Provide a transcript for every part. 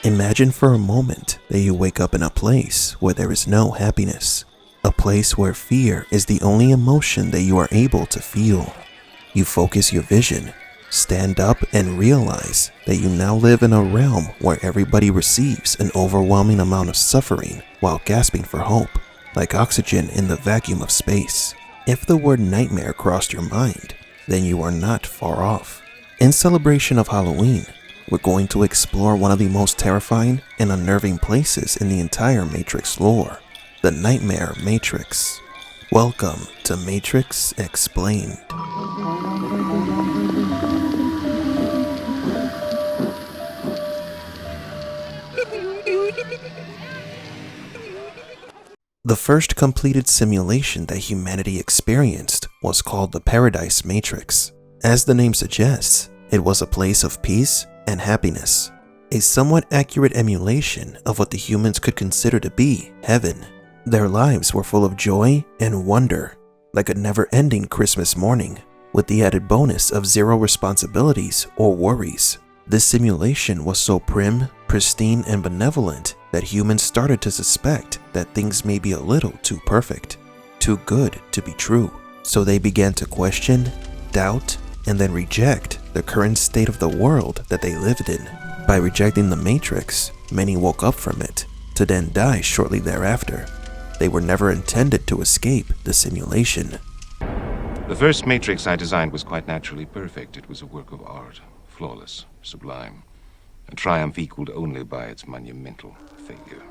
Imagine for a moment that you wake up in a place where there is no happiness, a place where fear is the only emotion that you are able to feel. You focus your vision, stand up, and realize that you now live in a realm where everybody receives an overwhelming amount of suffering while gasping for hope, like oxygen in the vacuum of space. If the word nightmare crossed your mind, then you are not far off. In celebration of Halloween, we're going to explore one of the most terrifying and unnerving places in the entire Matrix lore, the Nightmare Matrix. Welcome to Matrix Explained. The first completed simulation that humanity experienced was called the Paradise Matrix. As the name suggests, it was a place of peace and happiness, a somewhat accurate emulation of what the humans could consider to be heaven. Their lives were full of joy and wonder, like a never-ending Christmas morning, with the added bonus of zero responsibilities or worries. This simulation was so prim, pristine, and benevolent that humans started to suspect that things may be a little too perfect, too good to be true. So they began to question, doubt, and then reject the current state of the world that they lived in. By rejecting the Matrix, many woke up from it, to then die shortly thereafter. They were never intended to escape the simulation. The first Matrix I designed was quite naturally perfect. It was a work of art, flawless, sublime, a triumph equaled only by its monumental failure.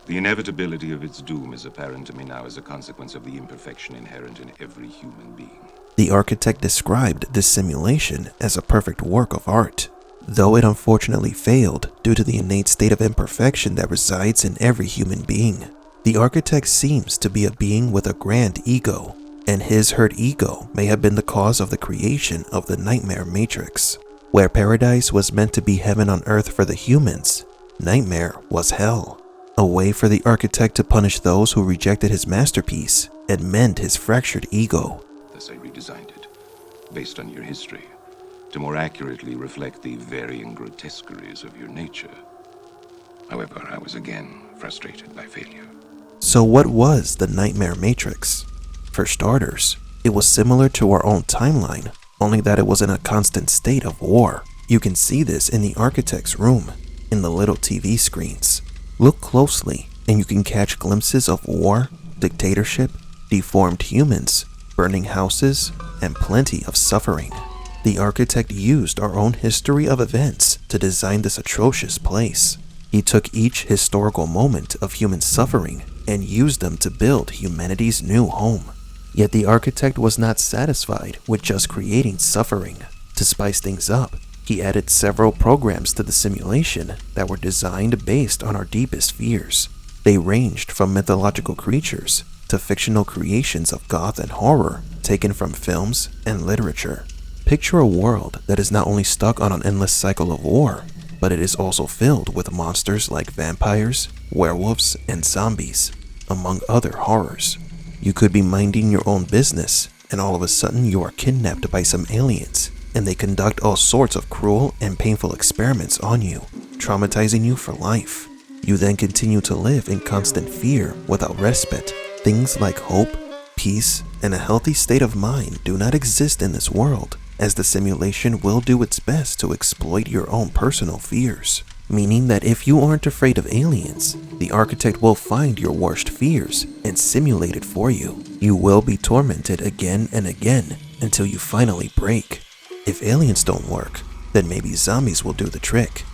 The inevitability of its doom is apparent to me now as a consequence of the imperfection inherent in every human being. The architect described this simulation as a perfect work of art, though it unfortunately failed due to the innate state of imperfection that resides in every human being. The architect seems to be a being with a grand ego, and his hurt ego may have been the cause of the creation of the Nightmare Matrix. Where paradise was meant to be heaven on earth for the humans, nightmare was hell, a way for the architect to punish those who rejected his masterpiece and mend his fractured ego. Thus I redesigned it, based on your history, to more accurately reflect the varying grotesqueries of your nature. However, I was again frustrated by failure. So what was the Nightmare Matrix? For starters, it was similar to our own timeline, only that it was in a constant state of war. You can see this in the architect's room, in the little TV screens. Look closely and you can catch glimpses of war, dictatorship, deformed humans, burning houses, and plenty of suffering. The architect used our own history of events to design this atrocious place. He took each historical moment of human suffering and used them to build humanity's new home. Yet the architect was not satisfied with just creating suffering. To spice things up, he added several programs to the simulation that were designed based on our deepest fears. They ranged from mythological creatures to fictional creations of goth and horror taken from films and literature. Picture a world that is not only stuck on an endless cycle of war, but it is also filled with monsters like vampires, werewolves, and zombies, among other horrors. You could be minding your own business, and all of a sudden you are kidnapped by some aliens, and they conduct all sorts of cruel and painful experiments on you, traumatizing you for life. You then continue to live in constant fear without respite. Things like hope, peace, and a healthy state of mind do not exist in this world, as the simulation will do its best to exploit your own personal fears. Meaning that if you aren't afraid of aliens, the architect will find your worst fears and simulate it for you. You will be tormented again and again until you finally break. If aliens don't work, then maybe zombies will do the trick,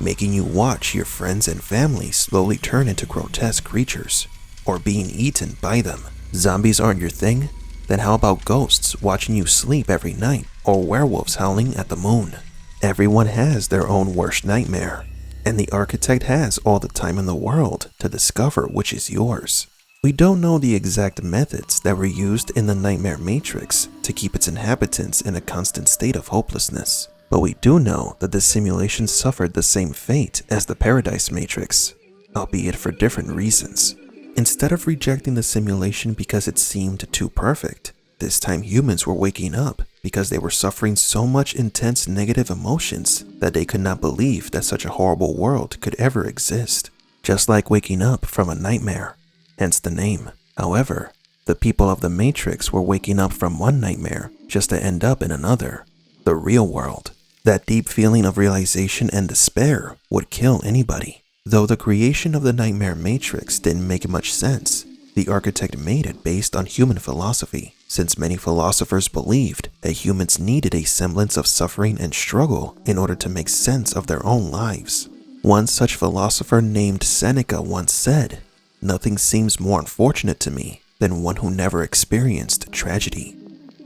making you watch your friends and family slowly turn into grotesque creatures, or being eaten by them. Zombies aren't your thing? Then how about ghosts watching you sleep every night, or werewolves howling at the moon? Everyone has their own worst nightmare, and the architect has all the time in the world to discover which is yours. We don't know the exact methods that were used in the Nightmare Matrix to keep its inhabitants in a constant state of hopelessness, but we do know that the simulation suffered the same fate as the Paradise Matrix, albeit for different reasons. Instead of rejecting the simulation because it seemed too perfect, This time humans were waking up because they were suffering so much intense negative emotions that they could not believe that such a horrible world could ever exist. Just like waking up from a nightmare, hence the name. However, the people of the Matrix were waking up from one nightmare just to end up in another, the real world. That deep feeling of realization and despair would kill anybody. Though the creation of the Nightmare Matrix didn't make much sense, the architect made it based on human philosophy, since many philosophers believed that humans needed a semblance of suffering and struggle in order to make sense of their own lives. One such philosopher named Seneca once said, "Nothing seems more unfortunate to me than one who never experienced tragedy."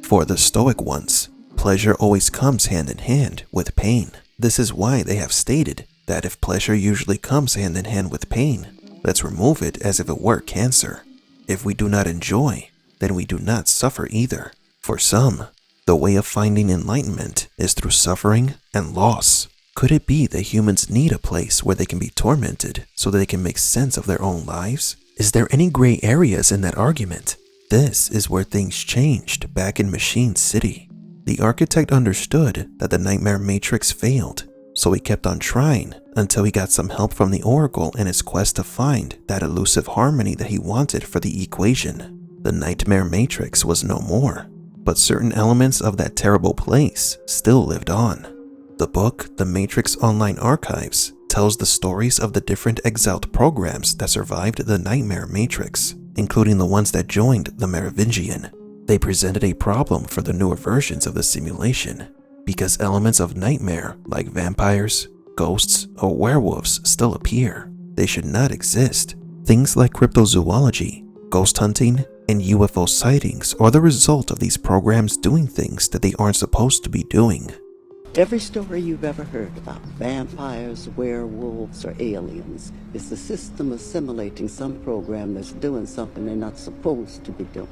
For the Stoic ones, pleasure always comes hand in hand with pain. This is why they have stated that if pleasure usually comes hand in hand with pain, let's remove it as if it were cancer. If we do not enjoy, then we do not suffer either. For some, the way of finding enlightenment is through suffering and loss. Could it be that humans need a place where they can be tormented so that they can make sense of their own lives? Is there any gray areas in that argument? This is where things changed back in Machine City. The architect understood that the Nightmare Matrix failed, so he kept on trying until he got some help from the Oracle in his quest to find that elusive harmony that he wanted for the equation. The Nightmare Matrix was no more, but certain elements of that terrible place still lived on. The book, The Matrix Online Archives, tells the stories of the different exiled programs that survived the Nightmare Matrix, including the ones that joined the Merovingian. They presented a problem for the newer versions of the simulation, because elements of nightmare like vampires, ghosts, or werewolves still appear. They should not exist. Things like cryptozoology, ghost hunting, and UFO sightings are the result of these programs doing things that they aren't supposed to be doing. Every story you've ever heard about vampires, werewolves, or aliens is the system assimilating some program that's doing something they're not supposed to be doing.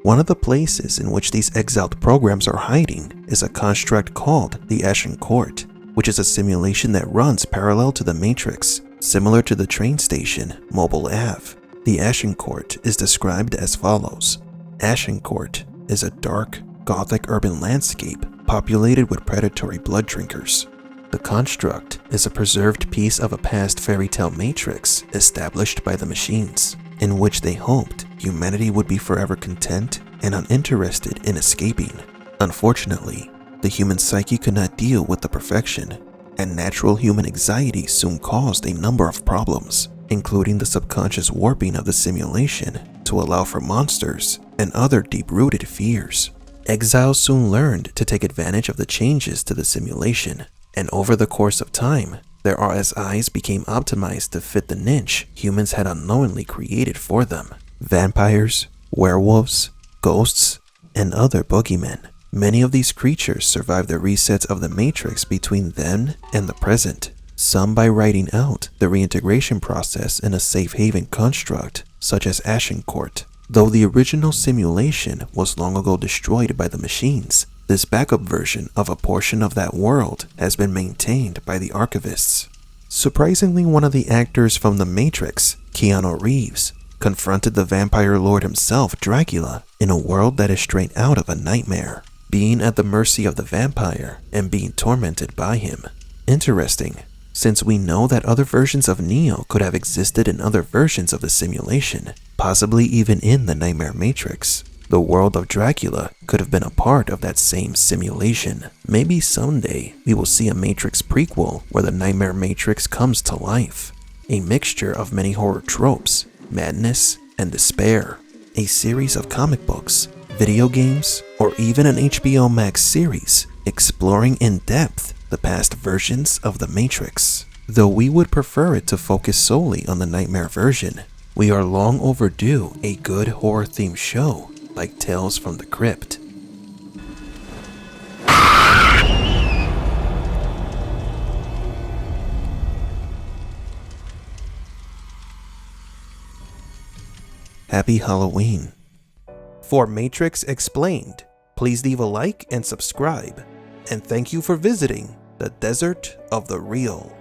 One of the places in which these exiled programs are hiding is a construct called the Ashen Court, which is a simulation that runs parallel to the Matrix, similar to the train station Mobile Ave. The Ashen Court is described as follows. Ashen Court is a dark, gothic urban landscape populated with predatory blood drinkers. The construct is a preserved piece of a past fairy tale matrix established by the machines, in which they hoped humanity would be forever content and uninterested in escaping. Unfortunately, the human psyche could not deal with the perfection, and natural human anxiety soon caused a number of problems, including the subconscious warping of the simulation to allow for monsters and other deep-rooted fears. Exiles soon learned to take advantage of the changes to the simulation, and over the course of time, their RSIs became optimized to fit the niche humans had unknowingly created for them. Vampires, werewolves, ghosts, and other boogeymen. Many of these creatures survived the resets of the Matrix between then and the present, some by writing out the reintegration process in a safe haven construct such as Ashen Court. Though the original simulation was long ago destroyed by the machines, this backup version of a portion of that world has been maintained by the archivists. Surprisingly, one of the actors from The Matrix, Keanu Reeves, confronted the vampire lord himself, Dracula, in a world that is straight out of a nightmare, being at the mercy of the vampire and being tormented by him. Interesting, since we know that other versions of Neo could have existed in other versions of the simulation, possibly even in the Nightmare Matrix. The world of Dracula could have been a part of that same simulation. Maybe someday we will see a Matrix prequel where the Nightmare Matrix comes to life. A mixture of many horror tropes, madness, and despair. A series of comic books, video games, or even an HBO Max series exploring in depth the past versions of the Matrix. Though we would prefer it to focus solely on the Nightmare version, we are long overdue a good horror-themed show like Tales from the Crypt. Happy Halloween. For Matrix Explained, please leave a like and subscribe. And thank you for visiting the Desert of the Real.